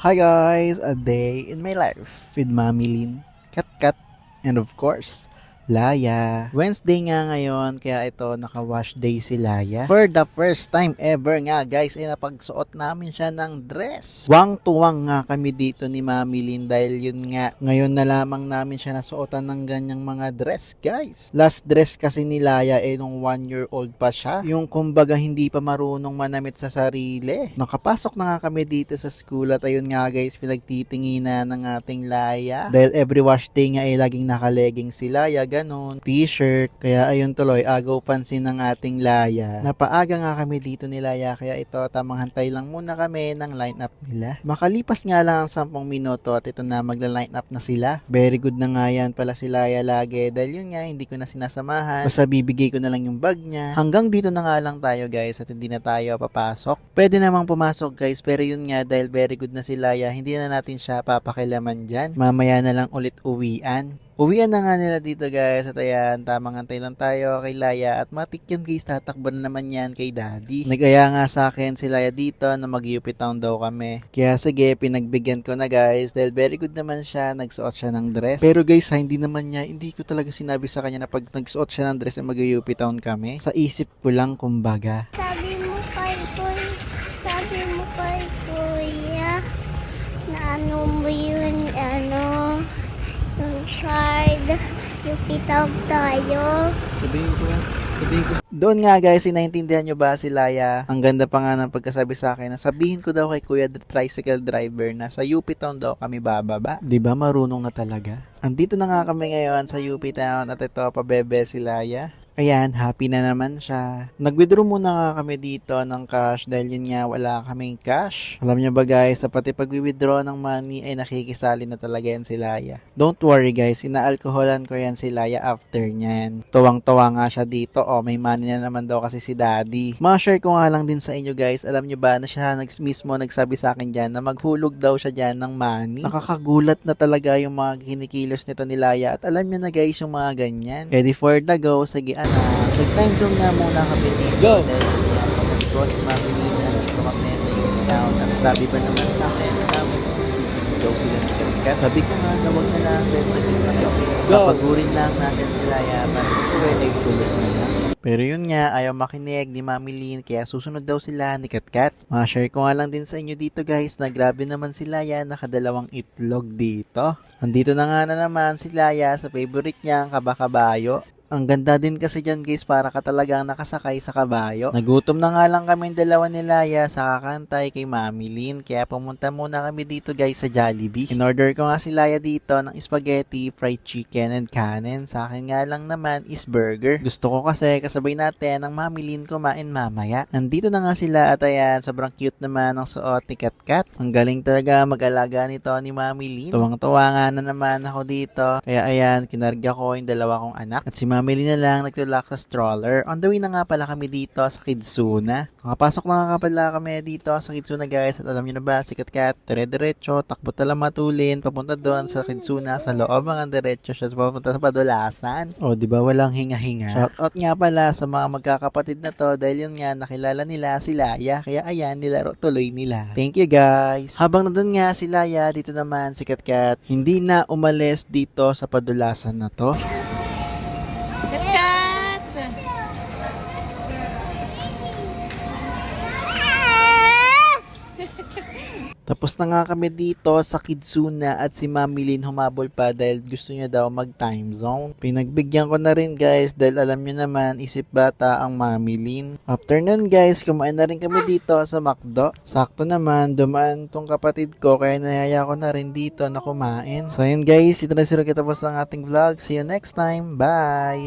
Hi guys, a day in my life with Mami Lin, Kat, and of course, Laya. Wednesday nga ngayon, kaya ito naka-wash day si Laya. For the first time ever nga guys, ay napagsuot namin siya ng dress. Tuwang nga kami dito ni Mami Lin dahil yun nga, ngayon na lamang namin siya nasuotan ng ganyang mga dress guys. Last dress kasi ni Laya nung 1-year-old pa siya. Yung kumbaga hindi pa marunong manamit sa sarili. Nakapasok na nga kami dito sa school at ayun nga guys, pinagtitinginan ng ating Laya. Dahil every wash day nga ay laging naka-legging si Laya, ganon, t-shirt. Kaya ayun tuloy, agaw pansin ng ating Laya. Napaaga nga kami dito ni Laya, kaya ito, tamang hantay lang muna kami ng line-up nila. Makalipas nga lang ang 10 minuto at ito na magla-line up na sila. Very good na nga yan pala si Laya lagi dahil yun nga, hindi ko na sinasamahan. Basta bibigay ko na lang yung bag niya. Hanggang dito na nga lang tayo guys at hindi na tayo papasok. Pwede namang pumasok guys, pero yun nga, dahil very good na si Laya, hindi na natin siya papakilaman dyan. Mamaya na lang ulit uwian. Uwian na nga nila dito guys at ayan, tamang antay lang tayo kay Laya at matik yan guys, tatakbo na naman yan kay Daddy. Nag-aya nga sa akin si Laya dito na mag-UP Town daw kami. Kaya sige, pinagbigyan ko na guys dahil very good naman siya, nagsuot siya ng dress. Pero guys, hindi ko talaga sinabi sa kanya na pag nagsuot siya ng dress ay mag-UP Town kami. Sa isip ko lang kumbaga. Sabi mo kay Kuya, na ano mo yun, yung shard, yung pitag tayo. Sabihin ko. Doon nga guys, inaintindihan nyo ba si Laya? Ang ganda pa nga ng pagkasabi sa akin na sabihin ko daw kay Kuya the tricycle driver na sa UP Town daw kami bababa. Diba marunong na talaga? Andito na nga kami ngayon sa UP Town at ito, pabebe si Laya. Ayan, happy na naman siya. Nag-withdraw muna nga kami dito ng cash dahil yun nga wala kaming cash. Alam niyo ba guys, sa pati pag-withdraw ng money ay nakikisali na talaga yan si Laya. Don't worry guys, inaalkoholan ko yan si Laya after nyan. Tuwang-tuwa nga siya dito, may money na naman daw kasi si Daddy. Ma-share ko nga lang din sa inyo guys, alam niyo ba na siya mismo nagsabi sa akin dyan na maghulog daw siya dyan ng money. Nakakagulat na talaga yung mga kinikilos nito ni Laya at alam niyo na guys yung mga ganyan. Ready for the go, sige nag-time zone nga muna kami dito. Go! Dahil si Mami Lin na dito kami sa UP Town. At sabi ba naman sa akin na susunod daw sila ni Kat. Sabi ko nga na wag na lang dahil sa UP Town. Papagurin lang natin sila para tuloy ay tulog na lang. Pero yun nga, ayaw makinig ni Mami Lin kaya susunod daw sila ni Kat. Ma-share ko nga lang din sa inyo dito guys na grabe naman si Laya, nakadalawang itlog dito. Andito na nga na naman si Laya sa favorite niyang kabakabayo. Ang ganda din kasi dyan guys, para ka talagang nakasakay sa kabayo. Nagutom na nga lang kami dalawa ni Laya sa kakantay kay Mami Lin. Kaya pumunta muna kami dito guys sa Jollibee. In-order ko nga si Laya dito ng spaghetti, fried chicken, and kanin. Sa akin nga lang naman is burger. Gusto ko kasi kasabay natin ang Mami Lin kumain mamaya. Nandito na nga sila at ayan, sobrang cute naman ang suot ni Kat. Ang galing talaga mag-alaga nito ni Mami Lin. Tuwang-tuwa nga na naman ako dito. Kaya ayan, kinarga ko yung dalawa kong anak. At si Mami Lin na lang nagtulak sa stroller. On the way na nga pala kami dito sa Kidsuna. Nakapasok na nga pala kami dito sa Kidsuna guys. At alam nyo na ba, si Kat, dire-diretso, takbo talang matulin, papunta doon sa Kidsuna. Sa loob ang diretso siya, papunta sa Padulasan. O, di ba walang hinga-hinga? Shoutout nga pala sa mga magkakapatid na to dahil yun nga, nakilala nila si Laya. Kaya ayan, nilaro tuloy nila. Thank you guys. Habang nandun nga si Laya, dito naman si Kat, hindi na umalis dito sa Padulasan na to. Kat! Tapos na nga kami dito sa Kidsuna at si Mami Lin humabol pa dahil gusto niya daw mag-time zone. Pinagbigyan ko na rin guys dahil alam niyo naman, isip bata ang Mami Lin. After nun guys, kumain na rin kami dito sa McDo. Sakto naman, dumaan tong kapatid ko kaya nahihaya ko na rin dito na kumain. So yun guys, ito na sila kitapos ng ating vlog. See you next time. Bye!